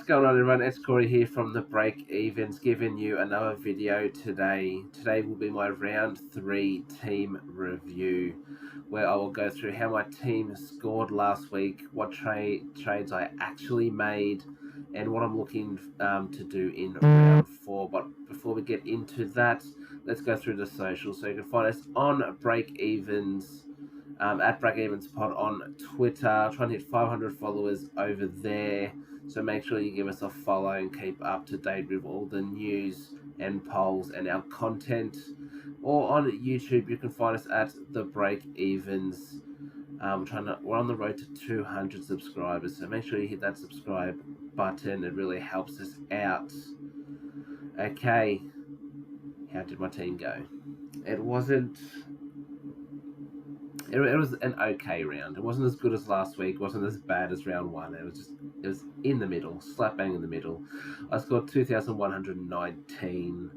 going on, everyone? It's Corey here from the Breakevens, giving you another video today. Today will be my round 3 team review, where I will go through how my team scored last week, what trades I actually made, and what I'm looking to do in round 4. But before we get into that, let's go through the socials. So you can find us on Breakevens. At Breakevens Pod on Twitter, trying to hit 500 followers over there. So make sure you give us a follow and keep up to date with all the news and polls and our content. Or on YouTube, you can find us at the Breakevens. We're on the road to 200 subscribers, so make sure you hit that subscribe button. It really helps us out. Okay, how did my team go? It was an okay round. It wasn't as good as last week. It wasn't as bad as round 1. It was in the middle, slap bang in the middle. I scored 2,119,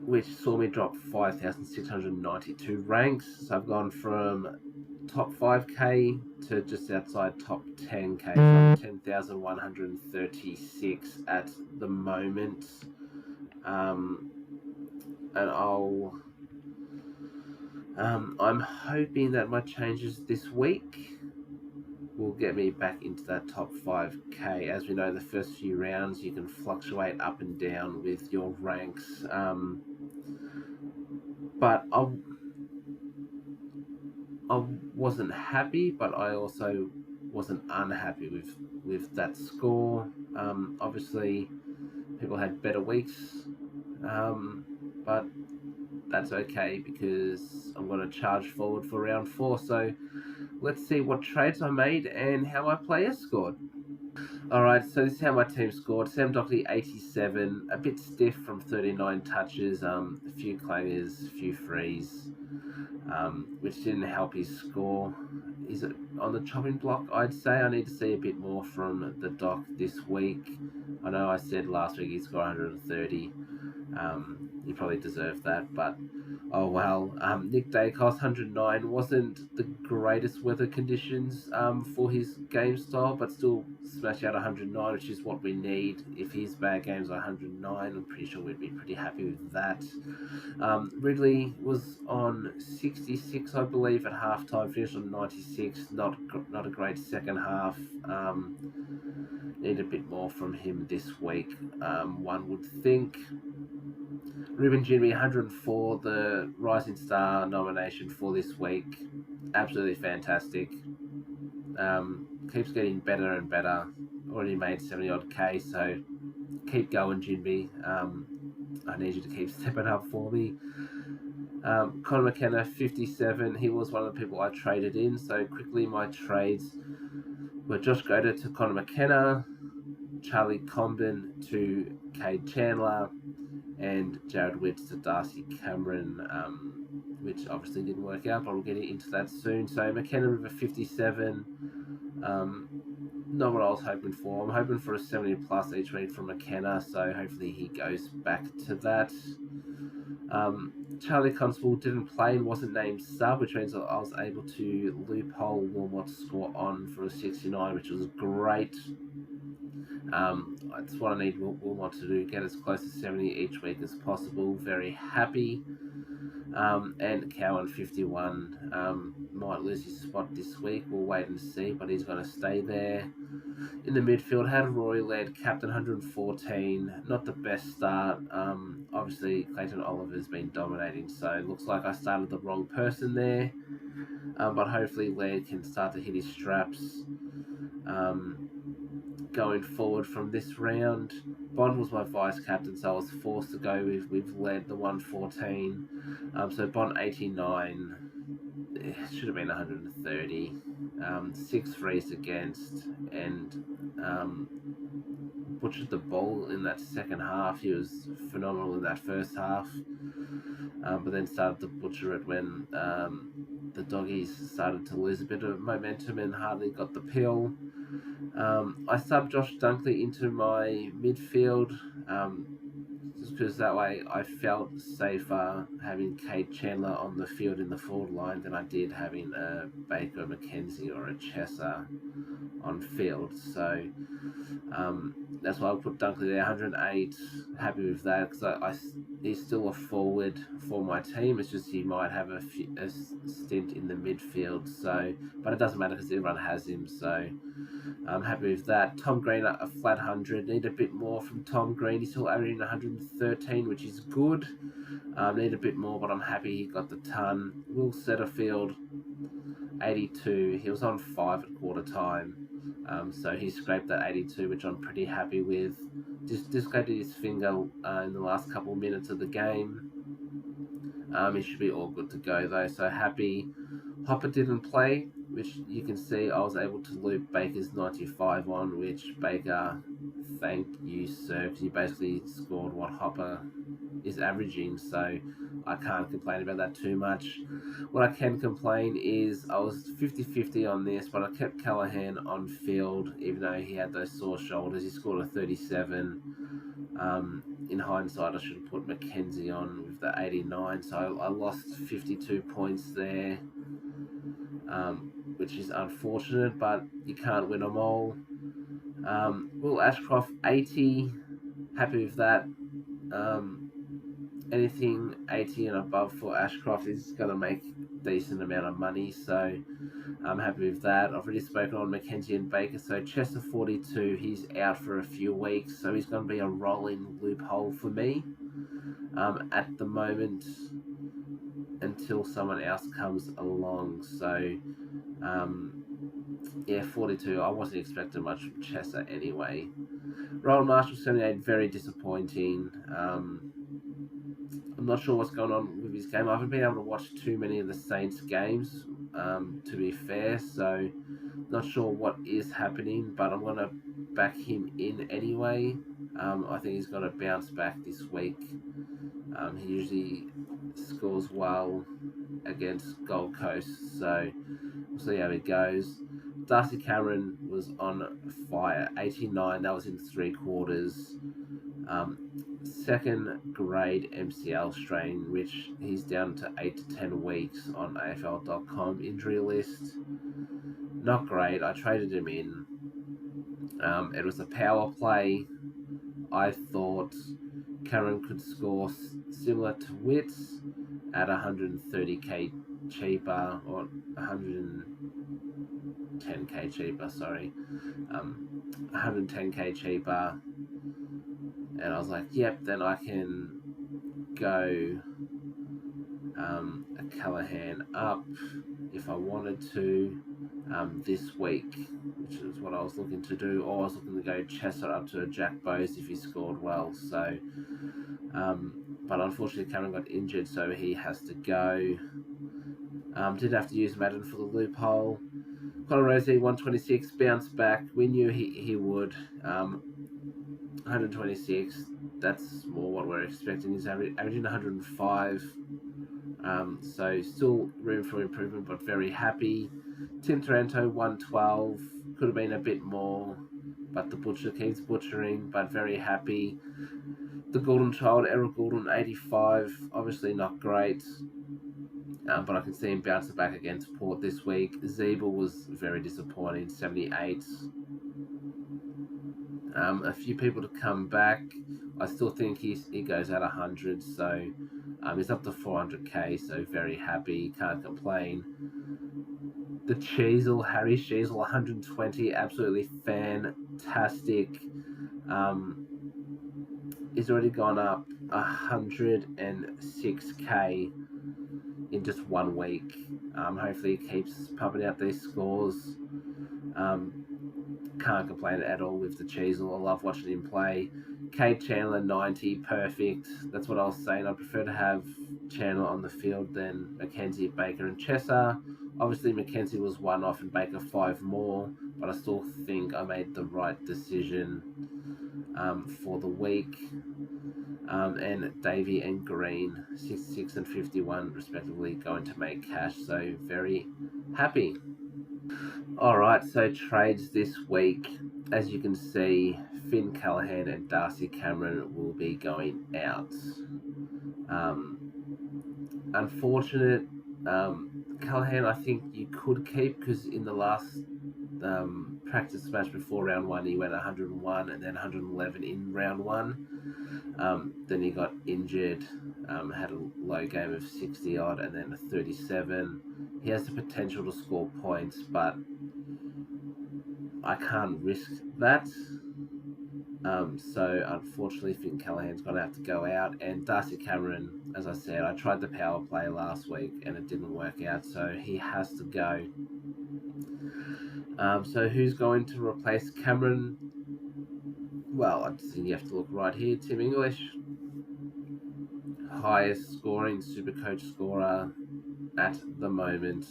which saw me drop 5,692 ranks. So I've gone from top 5k to just outside top 10k, from 10,136 at the moment. I'm hoping that my changes this week will get me back into that top 5k. As we know, the first few rounds you can fluctuate up and down with your ranks. But I wasn't happy, but I also wasn't unhappy with that score. Obviously, people had better weeks, but that's okay because I'm going to charge forward for round 4. So let's see what trades I made and how my players scored. Alright, so this is how my team scored. Sam Dockley, 87, a bit stiff from 39 touches, a few clangers, a few frees, which didn't help his score. Is it on the chopping block? I'd say I need to see a bit more from the Doc this week. I know I said last week he scored 130. He probably deserved that, but oh well. Nick Dacos, 109, wasn't the greatest weather conditions for his game style, but still smashed out 109, which is what we need. If his bad games are 109, I'm pretty sure we'd be pretty happy with that. Ridley was on 66, I believe, at halftime, finished on 96. Not a great second half. Need a bit more from him this week, one would think. Ruben Jimmy, 104, the Rising Star nomination for this week. Absolutely fantastic. Keeps getting better and better. Already made 70 odd K, so keep going, Jinby. I need you to keep stepping up for me. Conor McKenna, 57. He was one of the people I traded in. So quickly, my trades were Josh Goder to Conor McKenna, Charlie Comben to Cade Chandler, and Jared Witts to Darcy Cameron, which obviously didn't work out, but we'll get into that soon. So McKenna with a 57, not what I was hoping for. I'm hoping for a 70 plus each week from McKenna, so hopefully he goes back to that. Charlie Constable didn't play and wasn't named sub, which means I was able to loophole Wilmot's score on for a 69, which was great. That's what I need Wilmot to do, get as close to 70 each week as possible. Very happy. And Cowan, 51, might lose his spot this week. We'll wait and see, but he's going to stay there. In the midfield, had Rory Laird, captain, 114. Not the best start. Obviously, Clayton Oliver's been dominating, so it looks like I started the wrong person there. But hopefully Laird can start to hit his straps going forward from this round. Bond was my vice captain, so I was forced to go with Laird, the 114. So Bond, 89. It should have been 130. 6 frees against, and butchered the ball in that second half. He was phenomenal in that first half, but then started to butcher it when the doggies started to lose a bit of momentum and hardly got the pill. I subbed Josh Dunkley into my midfield, just because that way I felt safer having Cade Chandler on the field in the forward line than I did having a Baker, McKenzie or a Chesser on field. So that's why I put Dunkley there, 108. Happy with that because he's still a forward for my team. It's just he might have a stint in the midfield. So, but it doesn't matter because everyone has him. So I'm happy with that. Tom Green a flat 100. Need a bit more from Tom Green. He's still averaging 113, which is good. Need a bit more, but I'm happy he got the ton. Will Setterfield 82. He was on 5 at quarter time. So he scraped that 82, which I'm pretty happy with. Dislocated his finger in the last couple of minutes of the game. He should be all good to go though. So happy. Hopper didn't play, which you can see I was able to loop Baker's 95 on, which Baker, thank you, sir, because you basically scored what Hopper is averaging, so I can't complain about that too much. What I can complain is I was 50-50 on this, but I kept Callahan on field, even though he had those sore shoulders. He scored a 37. In hindsight, I should have put Mackenzie on with the 89, so I lost 52 points there, which is unfortunate, but you can't win them all. Will Ashcroft 80, happy with that. Anything 80 and above for Ashcroft is going to make a decent amount of money, so I'm happy with that. I've already spoken on Mackenzie and Baker, so Chester 42, he's out for a few weeks, so he's going to be a rolling loophole for me at the moment until someone else comes along. So yeah, 42, I wasn't expecting much from Chester anyway. Roland Marshall 78, very disappointing. I'm not sure what's going on with his game. I haven't been able to watch too many of the Saints games, to be fair, so not sure what is happening, but I'm going to back him in anyway. I think he's going to bounce back this week. He usually scores well against Gold Coast, so we'll see how it goes. Darcy Cameron was on fire, 89, that was in 3 quarters. Second grade MCL strain, which he's down to 8 to 10 weeks on AFL.com injury list. Not great. I traded him in. It was a power play. I thought Cameron could score similar to Witts at 130k cheaper, or 110k cheaper, sorry. 110k cheaper. And I was like, yep, then I can go a Callahan up if I wanted to this week, which is what I was looking to do. Or I was looking to go Chester up to a Jack Bowes if he scored well. So, but unfortunately Cameron got injured, so he has to go. Did have to use Madden for the loophole. Conor Rosie 126, bounced back. We knew he would. 126. That's more what we're expecting. He's averaging 105. So still room for improvement, but very happy. Tim Taranto 112. Could have been a bit more, but the butcher keeps butchering, but very happy. The Golden Child, Errol Goulden 85. Obviously not great. But I can see him bouncing back against Port this week. Zeeble was very disappointing, 78. A few people to come back. I still think he goes at 100, so he's up to 400k, so very happy, can't complain. The Cheezel, Harry Cheezel, 120, absolutely fantastic. He's already gone up 106k in just 1 week. Hopefully he keeps pumping out these scores. Can't complain at all with the Cheezel. I love watching him play. Cade Chandler 90, perfect. That's what I was saying. I prefer to have Chandler on the field than Mackenzie, Baker, and Chesser. Obviously, Mackenzie was 1 off and Baker 5 more, but I still think I made the right decision for the week. And Davey and Green 66 and 51 respectively going to make cash, so very happy. Alright, so trades this week. As you can see, Finn Callahan and Darcy Cameron will be going out. Unfortunate. Callahan, I think you could keep, because in the last practice match before round one. He went 101 and then 111 in round one. Then he got injured, had a low game of 60 odd and then a 37. He has the potential to score points, but I can't risk that. So unfortunately, Finn Callahan's going to have to go out. And Darcy Cameron, as I said, I tried the power play last week and it didn't work out, so he has to go. So who's going to replace Cameron? Well, I think you have to look right here. Tim English, highest scoring Supercoach scorer at the moment,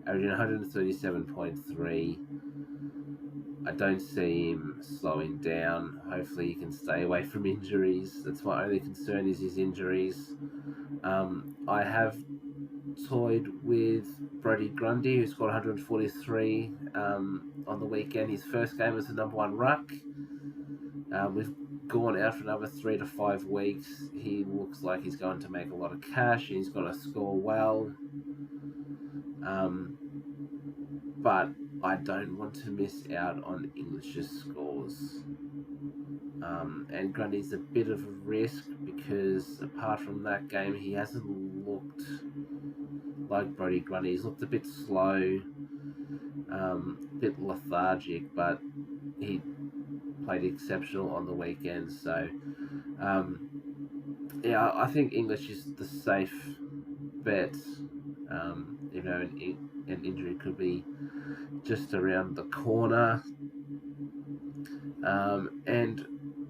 averaging 137.3. I don't see him slowing down. Hopefully he can stay away from injuries. That's my only concern, is his injuries. I have toyed with Brody Grundy, who scored 143 on the weekend. His first game was the number one ruck. We've gone out for another 3 to 5 weeks. He looks like he's going to make a lot of cash. He's going to score well. But I don't want to miss out on English's scores. And Grundy's a bit of a risk because apart from that game, he hasn't looked like Brody Grundy. He's looked a bit slow, a bit lethargic, but he played exceptional on the weekend. So, yeah, I think English is the safe bet. You know, an injury could be just around the corner. And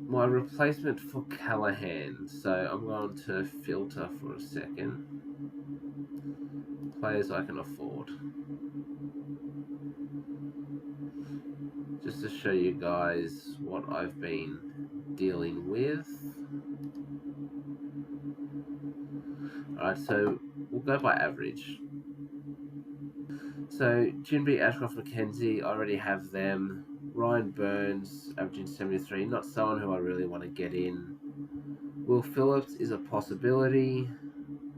my replacement for Callahan. So I'm going to filter for a second. Players I can afford. Just to show you guys what I've been dealing with. Alright, so we'll go by average. So Jinby, Ashcroft, McKenzie, I already have them. Ryan Burns, averaging 73, not someone who I really want to get in. Will Phillips is a possibility,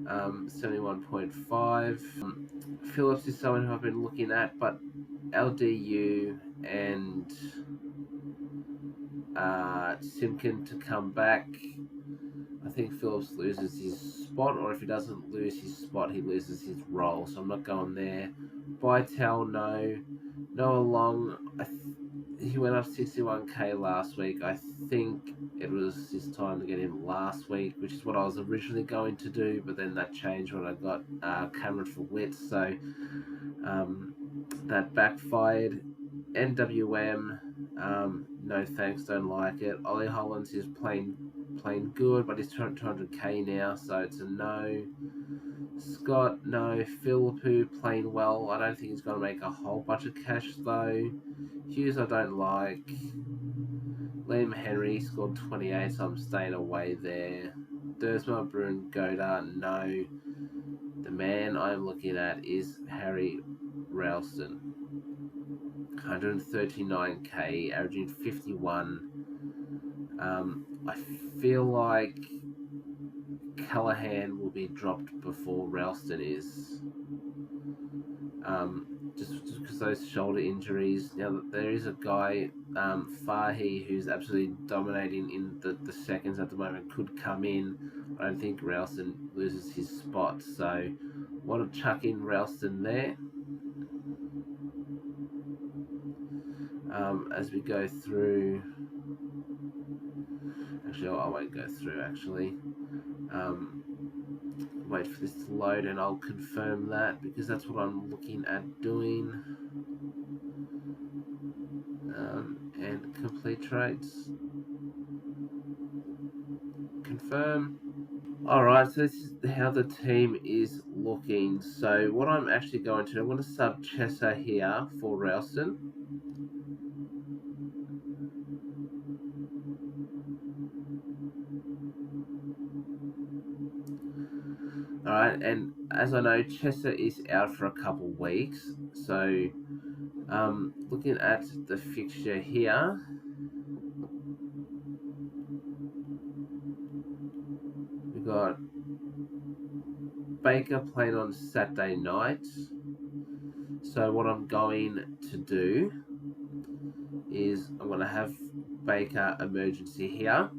71.5. Phillips is someone who I've been looking at, but LDU and Simkin to come back. I think Phillips loses his spot, or if he doesn't lose his spot, he loses his role, so I'm not going there. Bytel, no. Noah Long, he went up 61k last week. I think it was his time to get him last week, which is what I was originally going to do, but then that changed when I got Cameron for Wits, so that backfired. NWM, no thanks, don't like it. Ollie Hollins is playing good, but he's 200k now, so it's a no. Scott, no. Philippou playing well. I don't think he's going to make a whole bunch of cash though. Hughes, I don't like. Liam Henry scored 28, so I'm staying away there. Dersma, Bruin, Goda, no. The man I'm looking at is Harry Ralston. 139k, averaging 51. I feel like Callahan will be dropped before Ralston is. Just because those shoulder injuries. Now, there is a guy, Fahy, who's absolutely dominating in the seconds at the moment, could come in. I don't think Ralston loses his spot, so want to chuck in Ralston there. As we go through, actually, I won't go through. Actually, wait for this to load, and I'll confirm that because that's what I'm looking at doing. And complete trades. Confirm. Alright, so this is how the team is looking. So what I'm actually going to do, I'm going to sub Chesser here for Ralston. Alright, and as I know, Chesser is out for a couple weeks. So looking at the fixture here, we've got Baker playing on Saturday night. So what I'm going to do is I'm going to have Baker emergency here,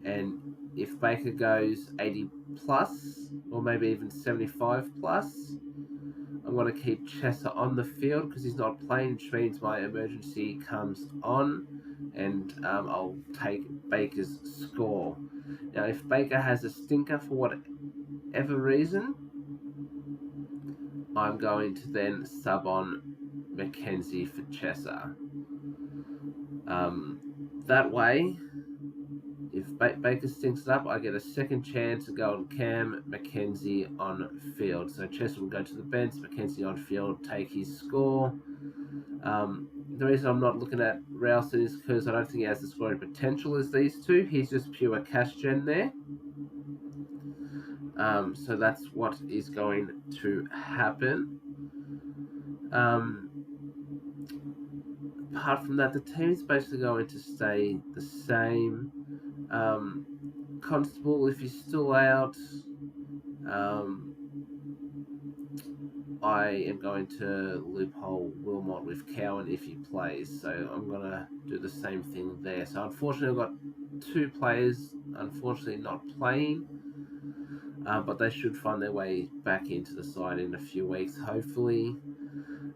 and if Baker goes 80 plus, or maybe even 75 plus, I'm going to keep Chesser on the field because he's not playing, which means my emergency comes on, and I'll take Baker's score. Now, if Baker has a stinker for whatever reason, I'm going to then sub on Mackenzie for Chesser. That way, if Baker stinks it up, I get a second chance to go on Cam, Mackenzie on field. So Chesser will go to the bench, Mackenzie on field, take his score. The reason I'm not looking at Ralston is because I don't think he has the scoring potential as these two. He's just pure cash gen there. So that's what is going to happen. Apart from that, the team is basically going to stay the same. Constable, if he's still out, I am going to loophole Wilmot with Cowan if he plays, so I'm going to do the same thing there. So unfortunately, I've got two players unfortunately not playing, but they should find their way back into the side in a few weeks, hopefully.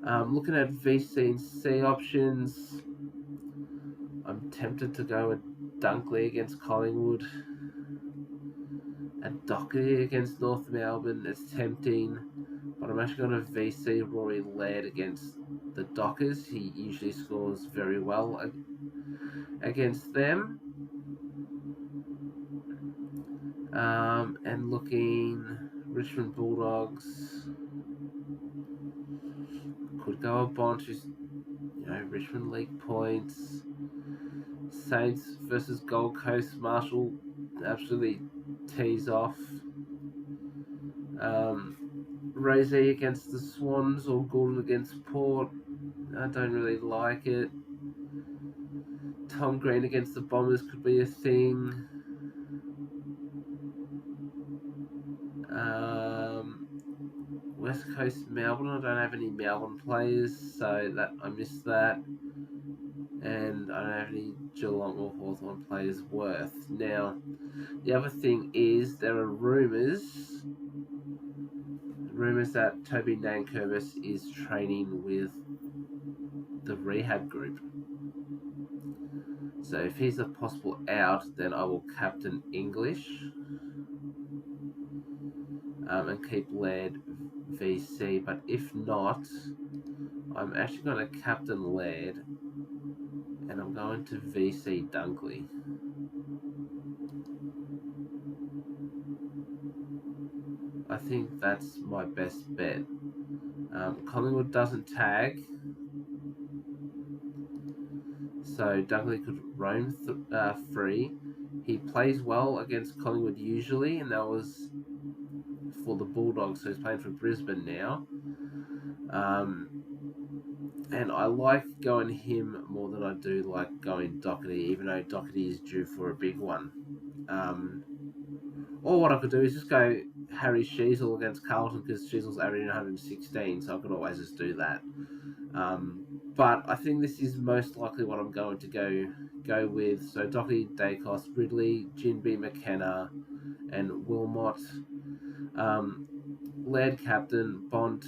Looking at VC and C options, I'm tempted to go with Dunkley against Collingwood and Doherty against North Melbourne. It's tempting, but I'm actually going to VC Rory Laird against the Dockers. He usually scores very well against them. And looking, Richmond Bulldogs could go a bunch. Richmond League points. Saints versus Gold Coast. Marshall absolutely tees off. Rosie against the Swans or Gordon against Port. I don't really like it. Tom Green against the Bombers could be a thing. West Coast Melbourne. I don't have any Melbourne players, so that I missed that. And I don't have any Geelong or Hawthorn players worth. Now, the other thing is there are rumours that Toby Nankervis is training with the rehab group. So if he's a possible out, then I will captain English and keep Laird VC. But if not, I'm actually going to captain Laird and I'm going to VC Dunkley. I think that's my best bet. Collingwood doesn't tag, so Dunkley could roam free. He plays well against Collingwood usually, and that was for the Bulldogs, so he's playing for Brisbane now. And I like going him more than I do like going Doherty, even though Doherty is due for a big one. Or what I could do is just go Harry Sheasel against Carlton because Sheasel's averaging 116, so I could always just do that. But I think this is most likely what I'm going to go with. So Doherty, Dacos, Ridley, Jinby, McKenna, and Wilmot. Laird captain, Bont,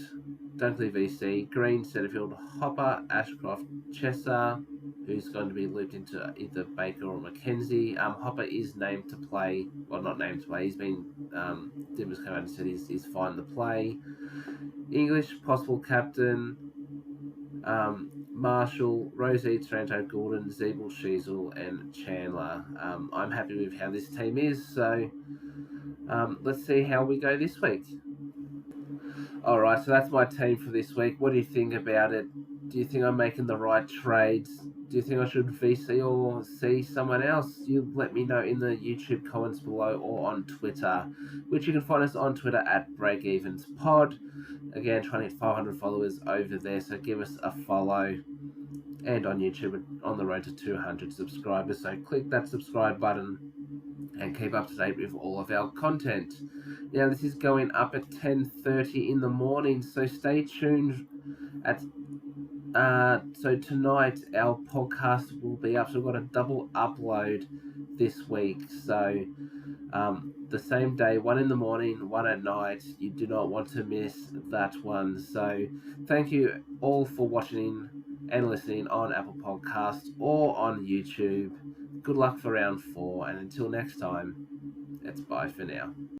Dunkley VC, Green, Setterfield, Hopper, Ashcroft, Chesser, who's going to be looped into either Baker or Mackenzie. Hopper is named to play, well, not named to play, he's been, Dimmers came out and said he's fine to play. English, possible captain, Marshall, Rosie, Taranto, Gordon, Zeeble, Sheasel, and Chandler. I'm happy with how this team is, so let's see how we go this week. Alright, so that's my team for this week. What do you think about it? Do you think I'm making the right trades? Do you think I should VC or see someone else? You let me know in the YouTube comments below or on Twitter, which you can find us on Twitter at Breakevens Pod. Again, trying to hit 500 followers over there, so give us a follow. And on YouTube, on the road to 200 subscribers, so click that subscribe button and keep up to date with all of our content. Now, this is going up at 10:30 in the morning, so stay tuned at So tonight our podcast will be up. So we've got a double upload this week. So the same day, one in the morning, one at night. You do not want to miss that one. So thank you all for watching and listening on Apple Podcasts or on YouTube. Good luck for round 4, and until next time, it's bye for now.